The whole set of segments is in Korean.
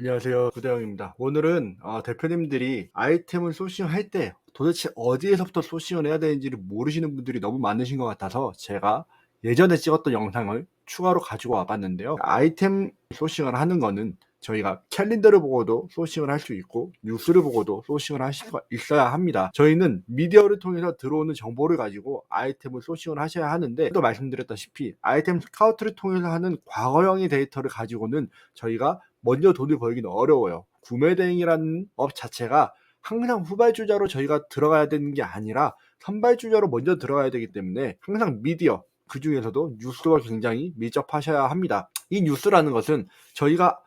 안녕하세요. 구대영입니다. 오늘은 대표님들이 아이템을 소싱할 때 도대체 어디에서부터 소싱을 해야 되는지를 모르시는 분들이 너무 많으신 것 같아서 제가 예전에 찍었던 영상을 추가로 가지고 와봤는데요. 아이템 소싱을 하는 거는 저희가 캘린더를 보고도 소싱을 할 수 있고 뉴스를 보고도 소싱을 할 수가 있어야 합니다. 저희는 미디어를 통해서 들어오는 정보를 가지고 아이템을 소싱을 하셔야 하는데, 또 말씀드렸다시피 아이템 스카우트를 통해서 하는 과거형의 데이터를 가지고는 저희가 먼저 돈을 벌기는 어려워요. 구매 대행이라는 업 자체가 항상 후발주자로 저희가 들어가야 되는 게 아니라 선발주자로 먼저 들어가야 되기 때문에 항상 미디어, 그 중에서도 뉴스와 굉장히 밀접하셔야 합니다. 이 뉴스라는 것은 저희가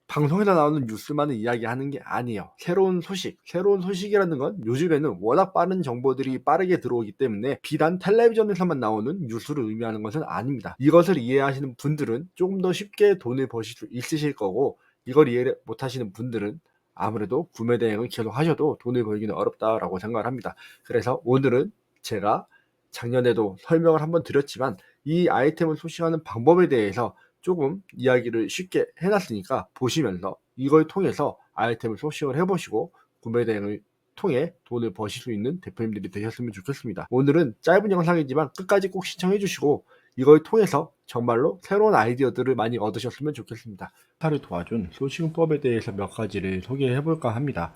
방송에서 나오는 뉴스만을 이야기하는 게 아니에요. 새로운 소식이라는 건 요즘에는 워낙 빠른 정보들이 빠르게 들어오기 때문에 비단 텔레비전에서만 나오는 뉴스를 의미하는 것은 아닙니다. 이것을 이해하시는 분들은 조금 더 쉽게 돈을 버실 수 있으실 거고, 이걸 이해 못하시는 분들은 아무래도 구매 대행을 계속 하셔도 돈을 벌기는 어렵다라고 생각을 합니다. 그래서 오늘은 제가 작년에도 설명을 한번 드렸지만 이 아이템을 소싱하는 방법에 대해서 조금 이야기를 쉽게 해놨으니까 보시면서 이걸 통해서 아이템을 소싱을 해보시고 구매 대행을 통해 돈을 버실 수 있는 대표님들이 되셨으면 좋겠습니다. 오늘은 짧은 영상이지만 끝까지 꼭 시청해 주시고 이걸 통해서 정말로 새로운 아이디어들을 많이 얻으셨으면 좋겠습니다. 타를 도와준 소싱법에 대해서 몇 가지를 소개해 볼까 합니다.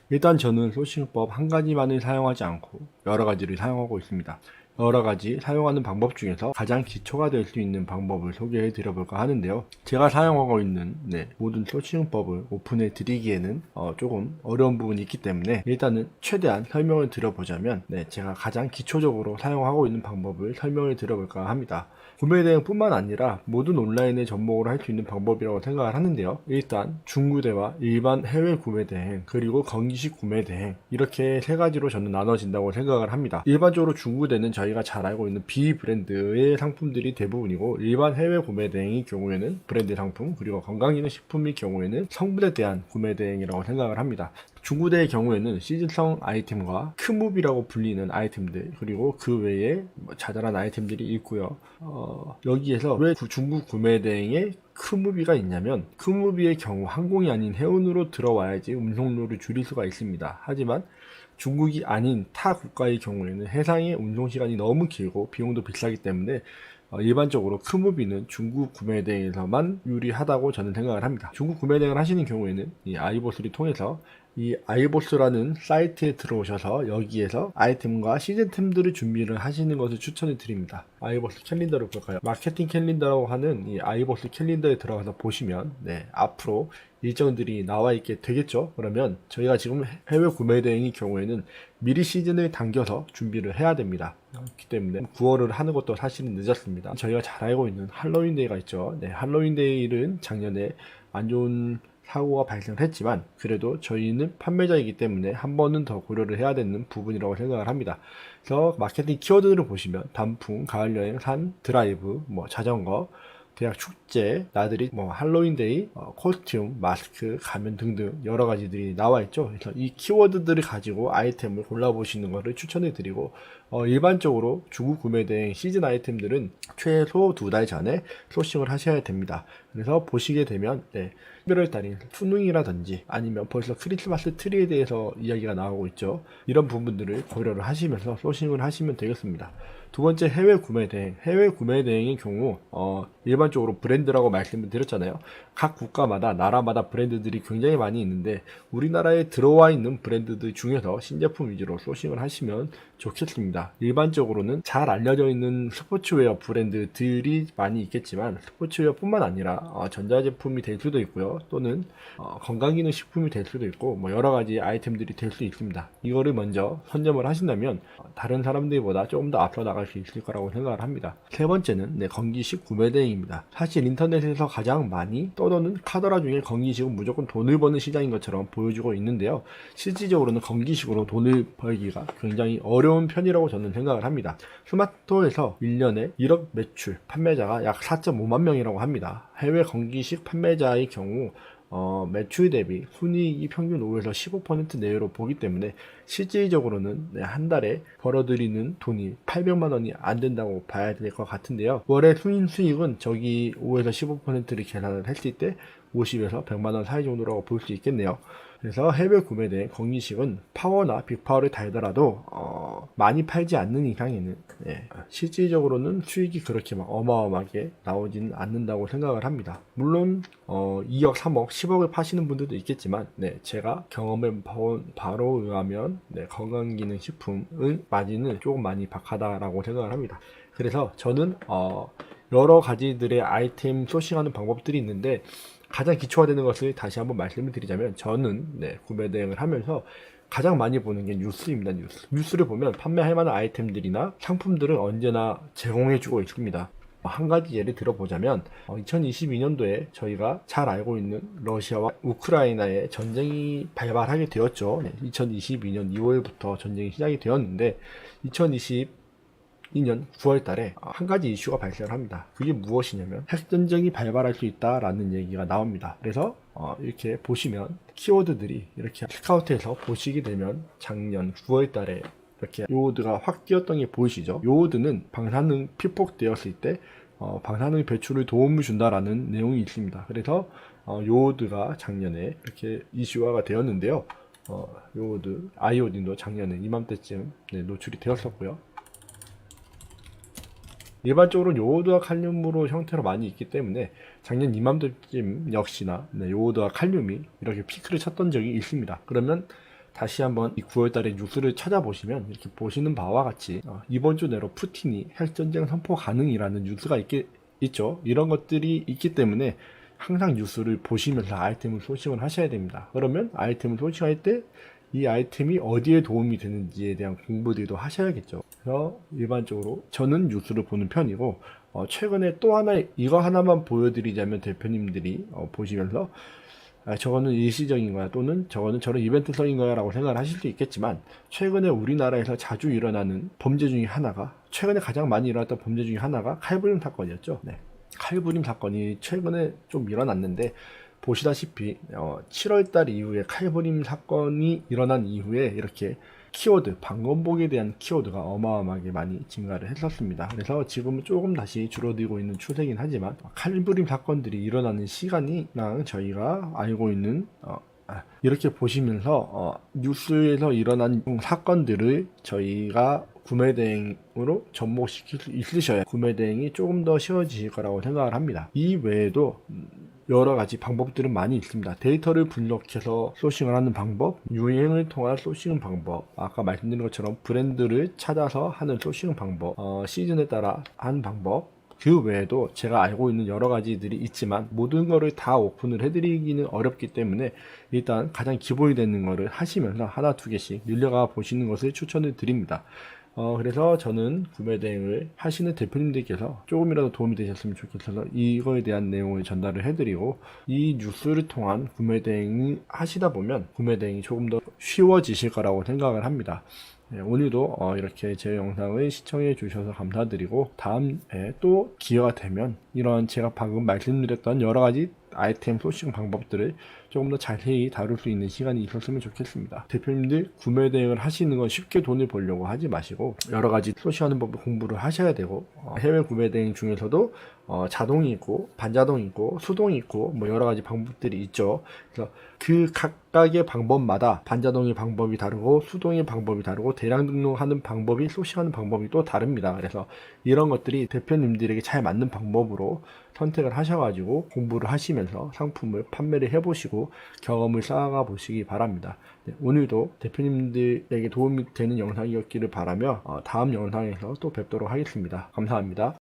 일단 저는 소싱법 한 가지만을 사용하지 않고 여러 가지를 사용하고 있습니다. 여러 가지 사용하는 방법 중에서 가장 기초가 될 수 있는 방법을 소개해 드려볼까 하는데요. 제가 사용하고 있는 모든 소싱법을 오픈해 드리기에는 조금 어려운 부분이 있기 때문에 일단은 최대한 설명을 드려보자면, 제가 가장 기초적으로 사용하고 있는 방법을 설명을 드려볼까 합니다. 구매 대행 뿐만 아니라 모든 온라인에 접목을 할 수 있는 방법이라고 생각을 하는데요. 일단 중구대와 일반 해외 구매 대행, 그리고 건기식 구매 대행, 이렇게 세 가지로 저는 나눠진다고 생각을 합니다. 일반적으로 중구대는 저희가 잘 알고 있는 비브랜드의 상품들이 대부분이고, 일반 해외 구매 대행의 경우에는 브랜드 상품, 그리고 건강기능식품의 경우에는 성분에 대한 구매 대행이라고 생각을 합니다. 중구대의 경우에는 시즌성 아이템과 크무비라고 불리는 아이템들, 그리고 그 외에 자잘한 아이템들이 있고요. 여기에서 왜 중국 구매 대행에 크무비가 있냐면, 크무비의 경우 항공이 아닌 해운으로 들어와야지 운송료를 줄일 수가 있습니다. 하지만 중국이 아닌 타 국가의 경우에는 해상의 운송 시간이 너무 길고 비용도 비싸기 때문에 일반적으로 크무비는 중국 구매 대행에서만 유리하다고 저는 생각을 합니다. 중국 구매 대행을 하시는 경우에는 이 아이보스를 통해서 이 아이보스라는 사이트에 들어오셔서 여기에서 아이템과 시즌템들을 준비를 하시는 것을 추천을 드립니다. 아이보스 캘린더를 볼까요? 마케팅 캘린더라고 하는 이 아이보스 캘린더에 들어가서 보시면 앞으로 일정들이 나와 있게 되겠죠. 그러면 저희가 지금 해외 구매 대행의 경우에는 미리 시즌을 당겨서 준비를 해야 됩니다. 그렇기 때문에 9월을 하는 것도 사실은 늦었습니다. 저희가 잘 알고 있는 할로윈 데이가 있죠. 할로윈 데이는 작년에 안 좋은 사고가 발생했지만 그래도 저희는 판매자이기 때문에 한 번은 더 고려를 해야 되는 부분이라고 생각을 합니다. 그래서 마케팅 키워드를 보시면 단풍, 가을여행, 산, 드라이브, 자전거, 대학 축제, 나들이, 할로윈데이, 코스튬, 마스크, 가면 등등 여러 가지들이 나와 있죠. 그래서 이 키워드들을 가지고 아이템을 골라보시는 것을 추천해 드리고, 일반적으로 중국 구매 대행 시즌 아이템들은 최소 2달 전에 소싱을 하셔야 됩니다. 그래서 보시게 되면 11월 달인 수능이라든지 아니면 벌써 크리스마스 트리에 대해서 이야기가 나오고 있죠. 이런 부분들을 고려를 하시면서 소싱을 하시면 되겠습니다. 두 번째, 해외 구매 대행. 해외 구매 대행의 경우 일반적으로 브랜드라고 말씀을 드렸잖아요. 각 국가마다 나라마다 브랜드들이 굉장히 많이 있는데 우리나라에 들어와 있는 브랜드들 중에서 신제품 위주로 소싱을 하시면 좋겠습니다. 일반적으로는 잘 알려져 있는 스포츠웨어 브랜드들이 많이 있겠지만 스포츠웨어 뿐만 아니라 전자제품이 될 수도 있고요. 또는 건강기능식품이 될 수도 있고 여러 가지 아이템들이 될 수 있습니다. 이거를 먼저 선점을 하신다면 다른 사람들보다 조금 더 앞서 나갈 수 있을 거라고 생각을 합니다. 세 번째는 건기식 구매 대행입니다. 사실 인터넷에서 가장 많이 떠도는 카더라 중에 건기식은 무조건 돈을 버는 시장인 것처럼 보여주고 있는데요. 실질적으로는 건기식으로 돈을 벌기가 굉장히 어려운 편이라고 저는 생각을 합니다. 스마트스토어에서 1년에 1억 매출, 판매자가 약 4.5만 명이라고 합니다. 해외 건기식 판매자의 경우 매출 대비 순이익이 평균 5에서 15% 내외로 보기 때문에 실질적으로는 한 달에 벌어들이는 돈이 800만 원이 안 된다고 봐야 될 것 같은데요. 월의 순수익은 저기 5에서 15%를 계산을 했을 때 50에서 100만원 사이 정도라고 볼 수 있겠네요. 그래서 해외 구매된 건기식은 파워나 빅파워를 달더라도 많이 팔지 않는 이상에는 실질적으로는 수익이 그렇게 막 어마어마하게 나오지는 않는다고 생각을 합니다. 물론 2억, 3억, 10억을 파시는 분들도 있겠지만 제가 경험해 본 바로 의하면 건강기능식품은 마진을 조금 많이 박하다라고 생각을 합니다. 그래서 저는 여러 가지들의 아이템 소싱하는 방법들이 있는데 가장 기초화되는 것을 다시 한번 말씀을 드리자면 저는 구매 대행을 하면서 가장 많이 보는 게 뉴스입니다. 뉴스를 보면 판매할 만한 아이템들이나 상품들을 언제나 제공해주고 있습니다. 한 가지 예를 들어보자면 2022년도에 저희가 잘 알고 있는 러시아와 우크라이나의 전쟁이 발발하게 되었죠. 2022년 2월부터 전쟁이 시작이 되었는데 2022년 9월 달에 한 가지 이슈가 발생을 합니다. 그게 무엇이냐면 핵전쟁이 발발할 수 있다라는 얘기가 나옵니다. 그래서 이렇게 보시면 키워드들이 이렇게 스카우트에서 보시게 되면 작년 9월 달에 이렇게 요오드가 확 뛰었던 게 보이시죠? 요오드는 방사능 피폭되었을 때 방사능 배출을 도움을 준다라는 내용이 있습니다. 그래서 요오드가 작년에 이렇게 이슈화가 되었는데요. 요오드, 아이오딘도 작년에 이맘때쯤 노출이 되었었고요. 일반적으로 요오드와 칼륨으로 형태로 많이 있기 때문에 작년 이맘때쯤 역시나 요오드와 칼륨이 이렇게 피크를 쳤던 적이 있습니다. 그러면 다시 한번 이 9월달에 뉴스를 찾아보시면 이렇게 보시는 바와 같이 이번 주 내로 푸틴이 핵전쟁 선포 가능이라는 뉴스가 있죠. 이런 것들이 있기 때문에 항상 뉴스를 보시면서 아이템을 소싱을 하셔야 됩니다. 그러면 아이템을 소싱할 때 이 아이템이 어디에 도움이 되는지에 대한 공부들도 하셔야겠죠. 그래서 일반적으로 저는 뉴스를 보는 편이고 최근에 또 하나 이거 하나만 보여드리자면 대표님들이 보시면서 저거는 일시적인 거야 또는 저거는 저런 이벤트성인 거야 라고 생각을 하실 수 있겠지만 최근에 우리나라에서 자주 일어나는 범죄 중에 하나가 최근에 가장 많이 일어났던 범죄 중에 하나가 칼부림 사건이었죠. 칼부림 사건이 최근에 좀 일어났는데 보시다시피 7월달 이후에 칼부림 사건이 일어난 이후에 이렇게 키워드, 방검복에 대한 키워드가 어마어마하게 많이 증가를 했었습니다. 그래서 지금은 조금 다시 줄어들고 있는 추세긴 하지만 칼부림 사건들이 일어나는 시간이랑 저희가 알고 있는 이렇게 보시면서 뉴스에서 일어난 사건들을 저희가 구매 대행으로 접목시킬 수 있으셔야 구매 대행이 조금 더 쉬워지실 거라고 생각을 합니다. 이 외에도 여러 가지 방법들은 많이 있습니다. 데이터를 분석해서 소싱을 하는 방법, 유행을 통한 소싱 방법, 아까 말씀드린 것처럼 브랜드를 찾아서 하는 소싱 방법, 시즌에 따라 하는 방법, 그 외에도 제가 알고 있는 여러 가지들이 있지만 모든 거를 다 오픈을 해드리기는 어렵기 때문에 일단 가장 기본이 되는 거를 하시면서 하나 두 개씩 늘려가 보시는 것을 추천을 드립니다. 그래서 저는 구매 대행을 하시는 대표님들께서 조금이라도 도움이 되셨으면 좋겠어서 이거에 대한 내용을 전달을 해드리고 이 뉴스를 통한 구매 대행을 하시다 보면 구매 대행이 조금 더 쉬워지실 거라고 생각을 합니다. 오늘도 이렇게 제 영상을 시청해 주셔서 감사드리고 다음에 또 기회가 되면 이런 제가 방금 말씀드렸던 여러 가지 아이템 소싱 방법들을 조금 더 자세히 다룰 수 있는 시간이 있었으면 좋겠습니다. 대표님들 구매 대행을 하시는 건 쉽게 돈을 벌려고 하지 마시고 여러 가지 소싱하는 법을 공부를 하셔야 되고 해외 구매 대행 중에서도 자동이 있고 반자동이 있고 수동이 있고 뭐 여러 가지 방법들이 있죠. 그래서 그 각각의 방법마다 반자동의 방법이 다르고 수동의 방법이 다르고 대량 등록하는 방법이 소싱하는 방법이 또 다릅니다. 그래서 이런 것들이 대표님들에게 잘 맞는 방법으로 선택을 하셔가지고 공부를 하시면서 상품을 판매를 해보시고 경험을 쌓아가 보시기 바랍니다. 오늘도 대표님들에게 도움이 되는 영상이었기를 바라며 다음 영상에서 또 뵙도록 하겠습니다. 감사합니다.